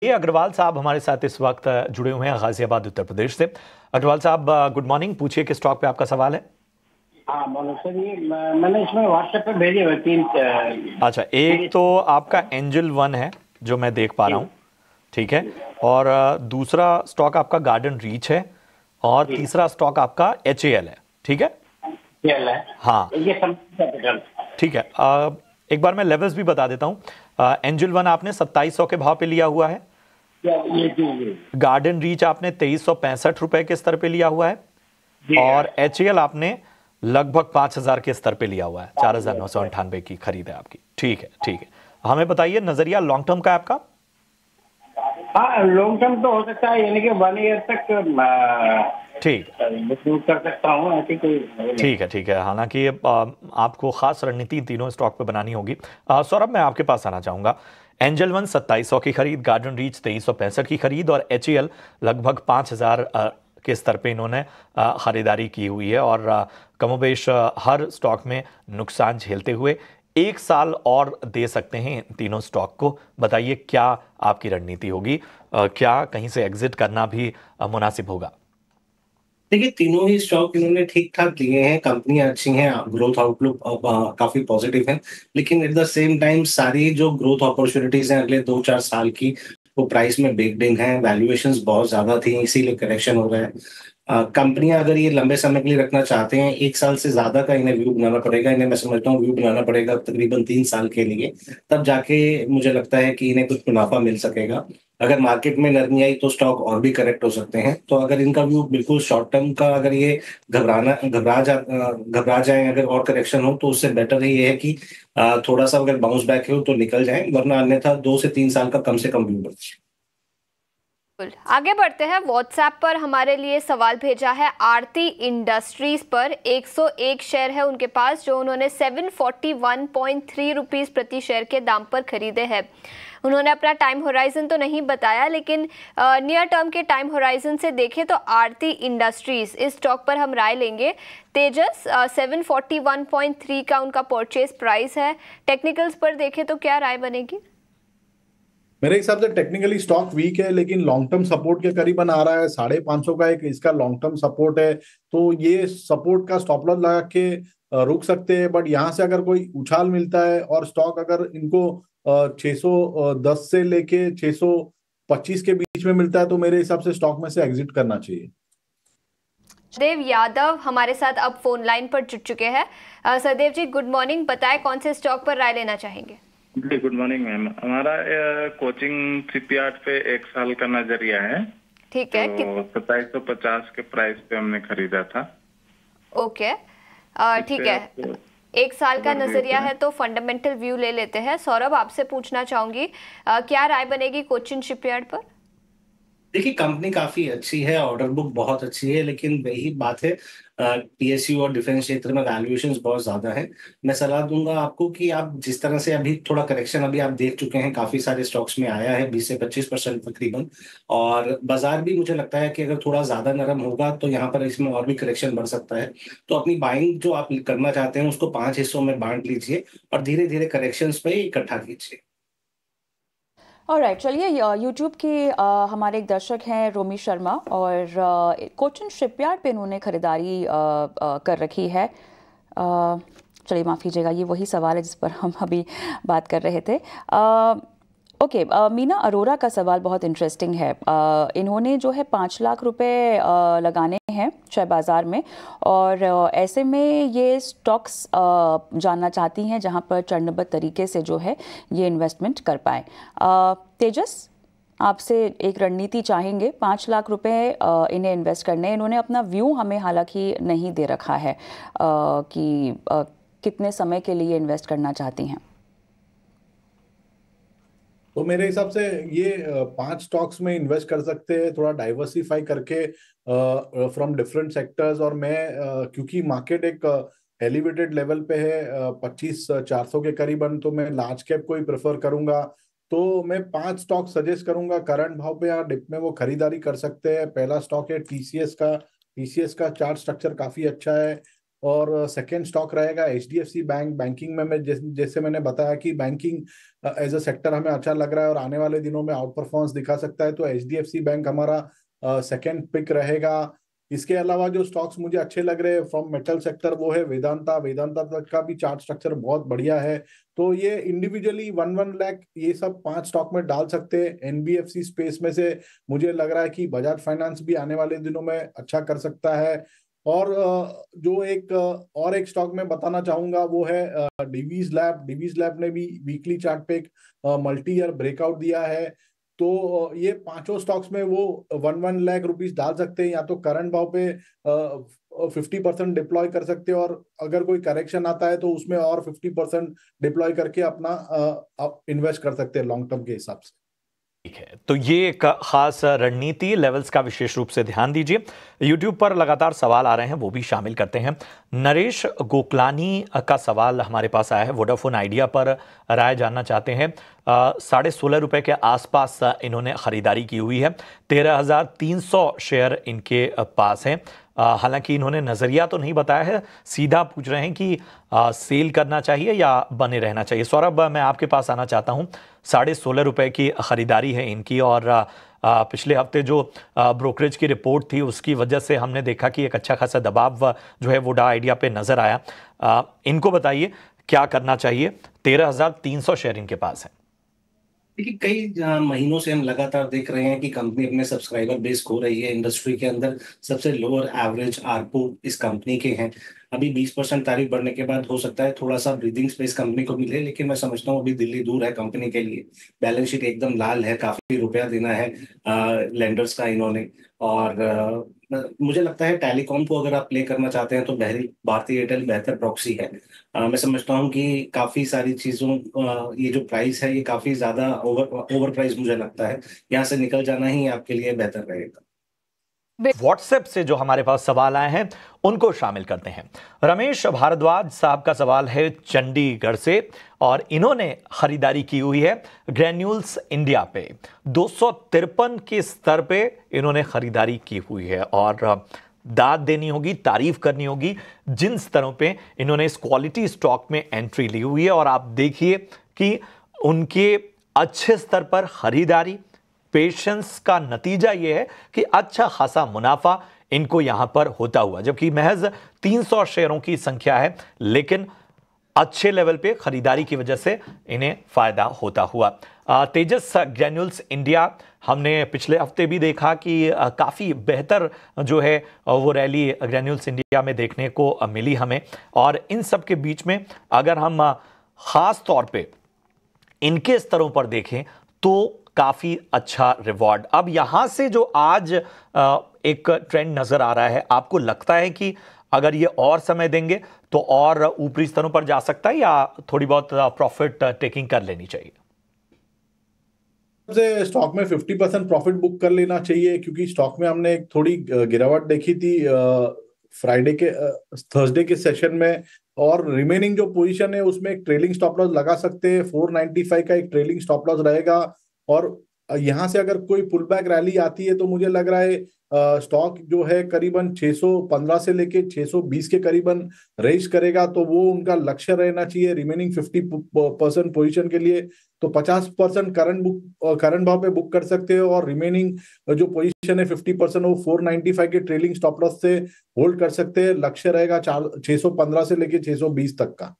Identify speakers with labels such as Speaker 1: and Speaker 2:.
Speaker 1: ये अग्रवाल साहब हमारे साथ इस वक्त जुड़े हुए हैं गाजियाबाद उत्तर प्रदेश से। अग्रवाल साहब गुड मॉर्निंग, पूछिए किस स्टॉक पे आपका सवाल है।
Speaker 2: हाँ बोलो सर, ये मैंने इसमें व्हाट्सएप पे भेजे हुए तीन।
Speaker 1: अच्छा, एक तो आपका एंजल वन है जो मैं देख पा रहा हूँ, ठीक है, और दूसरा स्टॉक आपका गार्डन रीच है और तीसरा स्टॉक आपका HAL है, ठीक है।
Speaker 2: है
Speaker 1: हाँ
Speaker 2: ये सब कैपिटल।
Speaker 1: ठीक है, एक बार मैं लेवल्स भी बता देता हूँ। एंजल वन आपने 2700 के भाव पे लिया हुआ है।
Speaker 2: ये जी
Speaker 1: गार्डन रीच आपने 2365 रुपए के स्तर पे लिया हुआ है और HAL आपने लगभग 5000 के स्तर पे लिया हुआ है। 4998 की खरीद है आपकी। ठीक है, ठीक है, हमें बताइए नजरिया लॉन्ग टर्म का है आपका।
Speaker 2: हाँ, लॉन्ग टर्म तो हो सकता है, यानी कि 1 ईयर तक
Speaker 1: ठीक
Speaker 2: बुक कर सकता हूँ, ऐसी कोई।
Speaker 1: ठीक है, ठीक है। हालांकि आपको खास रणनीति तीनों स्टॉक पे बनानी होगी। सौरभ, मैं आपके पास आना चाहूंगा। एंजल वन 2700 की खरीद, गार्डन रीच 2365 की खरीद और HAL लगभग 5000 के स्तर पे इन्होंने खरीदारी की हुई है और कमोबेश हर स्टॉक में नुकसान झेलते हुए 1 साल और दे सकते हैं इन तीनों स्टॉक को। बताइए क्या आपकी रणनीति होगी, क्या कहीं से एग्जिट करना भी मुनासिब होगा।
Speaker 3: देखिए, तीनों ही स्टॉक इन्होंने ठीक ठाक दिए हैं, कंपनियां अच्छी हैं, ग्रोथ आउटलुक काफी पॉजिटिव है। लेकिन एट द सेम टाइम सारी जो ग्रोथ अपॉर्चुनिटीज हैं अगले 2-4 साल की, वो प्राइस में बेक्ड इन है। वैल्यूएशंस बहुत ज्यादा थी, इसीलिए करेक्शन हो रहा है। कंपनियां अगर ये लंबे समय के लिए रखना चाहते हैं, 1 साल से ज्यादा का इन्हें व्यू बनाना पड़ेगा। इन्हें मैं समझता हूँ व्यू बनाना पड़ेगा तकरीबन 3 साल के लिए, तब जाके मुझे लगता है कि इन्हें कुछ मुनाफा मिल सकेगा। अगर मार्केट में नरमी आई तो स्टॉक और भी करेक्ट हो सकते हैं। तो अगर इनका व्यू बिल्कुल शॉर्ट टर्म का, अगर ये घबरा जाए अगर और करेक्शन हो, तो उससे बेटर ये है कि थोड़ा सा अगर बाउंस बैक हो तो निकल जाए, वरना अन्यथा 2 से 3 साल का कम से कम व्यू बचे।
Speaker 4: आगे बढ़ते हैं। व्हाट्सएप पर हमारे लिए सवाल भेजा है आरती इंडस्ट्रीज पर। 101 शेयर है उनके पास, जो उन्होंने 741.3 रुपीस प्रति शेयर के दाम पर खरीदे हैं। उन्होंने अपना टाइम होराइजन तो नहीं बताया, लेकिन नियर टर्म के टाइम होराइजन से देखें तो आरती इंडस्ट्रीज इस स्टॉक पर हम राय लेंगे। तेजस 741.3 का उनका परचेज प्राइस है। टेक्निकल्स पर देखें तो क्या राय बनेगी।
Speaker 5: मेरे हिसाब से टेक्निकली स्टॉक वीक है, लेकिन लॉन्ग टर्म सपोर्ट के करीबन आ रहा है। 550 का एक इसका लॉन्ग टर्म सपोर्ट है, तो ये सपोर्ट का स्टॉप लॉस लगा के रुक सकते हैं। बट यहाँ से अगर कोई उछाल मिलता है और स्टॉक अगर इनको 610 से लेके 625 के बीच में मिलता है, तो मेरे हिसाब से स्टॉक में से एग्जिट करना चाहिए।
Speaker 4: सदेव यादव हमारे साथ अब फोन लाइन पर जुड़ चुके हैं। सदेव जी गुड मॉर्निंग, बताएं कौन से स्टॉक पर राय लेना चाहेंगे।
Speaker 6: जी गुड मॉर्निंग मैम। हमारा कोचिंग शिपयार्ड पे 1 साल का नजरिया है।
Speaker 4: ठीक है,
Speaker 6: तो 2750 के प्राइस पे हमने खरीदा था।
Speaker 4: ओके, ठीक है, 1 साल का नजरिया है तो फंडामेंटल व्यू ले लेते हैं। सौरभ, आपसे पूछना चाहूंगी क्या राय बनेगी कोचिन शिपयार्ड पर।
Speaker 3: देखिए, कंपनी काफी अच्छी है, ऑर्डर बुक बहुत अच्छी है, लेकिन वही बात है, PSU और डिफेंस क्षेत्र में वैल्यूएशंस बहुत ज्यादा है। मैं सलाह दूंगा आपको कि आप जिस तरह से अभी थोड़ा करेक्शन अभी आप देख चुके हैं, काफी सारे स्टॉक्स में आया है 20 से 25% तकरीबन। और बाजार भी मुझे लगता है कि अगर थोड़ा ज्यादा नरम होगा तो यहाँ पर इसमें और भी करेक्शन बढ़ सकता है। तो अपनी बाइंग जो आप करना चाहते हैं उसको 5 हिस्सों में बांट लीजिए और धीरे धीरे करेक्शन पे इकट्ठा कीजिए।
Speaker 7: ऑलराइट, चलिए यूट्यूब के हमारे एक दर्शक हैं रोमी शर्मा, और कोचिन शिपयार्ड पे इन्होंने खरीदारी कर रखी है। चलिए माफ़ कीजिएगा, ये वही सवाल है जिस पर हम अभी बात कर रहे थे। ओके, मीना अरोरा का सवाल बहुत इंटरेस्टिंग है। इन्होंने जो है 5 लाख रुपए लगाने हैं शेयर बाज़ार में, और ऐसे में ये स्टॉक्स जानना चाहती हैं जहां पर चरणबद्ध तरीके से जो है ये इन्वेस्टमेंट कर पाएँ। तेजस, आपसे एक रणनीति चाहेंगे। 5 लाख रुपए इन्हें इन्वेस्ट करने हैं। इन्होंने अपना व्यू हमें हालांकि नहीं दे रखा है कि कितने समय के लिए इन्वेस्ट करना चाहती हैं।
Speaker 5: तो मेरे हिसाब से ये 5 स्टॉक्स में इन्वेस्ट कर सकते हैं, थोड़ा डाइवर्सिफाई करके फ्रॉम डिफरेंट सेक्टर्स। और मैं क्योंकि मार्केट एक एलिवेटेड लेवल पे है 25,400 के करीबन, तो मैं लार्ज कैप को ही प्रेफर करूंगा। तो मैं 5 स्टॉक सजेस्ट करूंगा, करंट भाव पे या डिप में वो खरीदारी कर सकते हैं। पहला स्टॉक है TCS का। TCS का चार्ट स्ट्रक्चर काफी अच्छा है। और सेकेंड स्टॉक रहेगा HDFC बैंक। बैंकिंग में मैं जैसे मैंने बताया कि बैंकिंग एज अ सेक्टर हमें अच्छा लग रहा है और आने वाले दिनों में आउट परफॉर्मेंस दिखा सकता है, तो HDFC बैंक हमारा सेकेंड पिक रहेगा। इसके अलावा जो स्टॉक्स मुझे अच्छे लग रहे हैं फ्रॉम मेटल सेक्टर वो है वेदांता। वेदांता तक का भी चार्ट स्ट्रक्चर बहुत बढ़िया है, तो ये इंडिविजुअली 1 लाख ये सब 5 स्टॉक में डाल सकते हैं। NBFC स्पेस में से मुझे लग रहा है कि बजाज फाइनेंस भी आने वाले दिनों में अच्छा कर सकता है। और जो एक स्टॉक में बताना चाहूंगा वो है डिवीज लैब। डिवीज लैब ने भी वीकली चार्ट पे एक मल्टी ईयर ब्रेकआउट दिया है, तो ये पांचों स्टॉक्स में वो 1 लाख रुपीस डाल सकते हैं, या तो करंट भाव पे 50% डिप्लॉय कर सकते हैं, और अगर कोई करेक्शन आता है तो उसमें और 50% डिप्लॉय करके अपना इन्वेस्ट कर सकते हैं लॉन्ग टर्म के हिसाब से।
Speaker 1: ठीक है, तो ये एक खास रणनीति लेवल्स का विशेष रूप से ध्यान दीजिए। यूट्यूब पर लगातार सवाल आ रहे हैं, वो भी शामिल करते हैं। नरेश गोकलानी का सवाल हमारे पास आया है, वोडाफोन आइडिया पर राय जानना चाहते हैं। 16.5 रुपए के आसपास इन्होंने खरीदारी की हुई है, 13,300 शेयर इनके पास हैं। हालांकि इन्होंने नजरिया तो नहीं बताया है, सीधा पूछ रहे हैं कि सेल करना चाहिए या बने रहना चाहिए। सौरभ, मैं आपके पास आना चाहता हूं। 16.5 रुपए की खरीदारी है इनकी, और पिछले हफ्ते जो ब्रोकरेज की रिपोर्ट थी उसकी वजह से हमने देखा कि एक अच्छा खासा दबाव जो है वोडा आइडिया पे नजर आया। इनको बताइए क्या करना चाहिए, 13,300 शेयर इनके पास है।
Speaker 3: देखिए, कई महीनों से हम लगातार देख रहे हैं कि कंपनी अपने सब्सक्राइबर बेस खो रही है। इंडस्ट्री के अंदर सबसे लोअर एवरेज आरपू इस कंपनी के हैं। अभी 20% तारीफ बढ़ने के बाद हो सकता है थोड़ा सा ब्रीदिंग स्पेस कंपनी को मिले, लेकिन मैं समझता हूँ अभी दिल्ली दूर है कंपनी के लिए। बैलेंस शीट एकदम लाल है, काफी रुपया देना है लेंडर्स का इन्होंने। और मुझे लगता है टेलीकॉम को अगर आप प्ले करना चाहते हैं तो भारती एयरटेल बेहतर प्रॉक्सी है। मैं समझता हूँ कि काफी सारी चीजों ये जो प्राइस है ये काफी ज्यादा ओवर प्राइस मुझे लगता है। यहाँ से निकल जाना ही आपके लिए बेहतर रहेगा।
Speaker 1: व्हाट्सएप से जो हमारे पास सवाल आए हैं उनको शामिल करते हैं। रमेश भारद्वाज साहब का सवाल है चंडीगढ़ से, और इन्होंने खरीदारी की हुई है ग्रैन्यूल्स इंडिया पे। 253 के स्तर पे इन्होंने खरीदारी की हुई है, और दाद देनी होगी, तारीफ करनी होगी जिन स्तरों पे इन्होंने इस क्वालिटी स्टॉक में एंट्री ली हुई है। और आप देखिए कि उनके अच्छे स्तर पर खरीदारी, पेशेंस का नतीजा यह है कि अच्छा खासा मुनाफा इनको यहां पर होता हुआ, जबकि महज 300 शेयरों की संख्या है, लेकिन अच्छे लेवल पे खरीदारी की वजह से इन्हें फायदा होता हुआ। तेजस ग्रैन्यूल्स इंडिया, हमने पिछले हफ्ते भी देखा कि काफ़ी बेहतर जो है वो रैली ग्रैन्यूल्स इंडिया में देखने को मिली हमें। और इन सब के बीच में अगर हम ख़ास तौर पे इनके स्तरों पर देखें तो काफ़ी अच्छा रिवॉर्ड। अब यहाँ से जो आज एक ट्रेंड नज़र आ रहा है, आपको लगता है कि अगर ये और समय देंगे तो और ऊपरी स्तरों पर जा सकता है, या थोड़ी बहुत प्रॉफिट टेकिंग कर लेनी चाहिए?
Speaker 5: सबसे स्टॉक में 50% प्रॉफिट बुक कर लेना चाहिए, क्योंकि स्टॉक में हमने एक थोड़ी गिरावट देखी थी थर्सडे के सेशन में, और रिमेनिंग जो पोजीशन है उसमें एक ट्रेलिंग स्टॉप लॉस लगा सकते हैं। 495 का एक ट्रेलिंग स्टॉप लॉस रहेगा, और यहाँ से अगर कोई पुल बैक रैली आती है तो मुझे लग रहा है स्टॉक जो है करीबन 615 से लेके 620 के करीबन रेज करेगा, तो वो उनका लक्ष्य रहना चाहिए रिमेनिंग 50% पोजीशन के लिए। तो 50% करंट भाव पे बुक कर सकते हो, और रिमेनिंग जो पोजीशन है 50% वो 495 के ट्रेलिंग स्टॉप लॉस से होल्ड कर सकते हैं। लक्ष्य रहेगा 615 से लेके 620 तक का।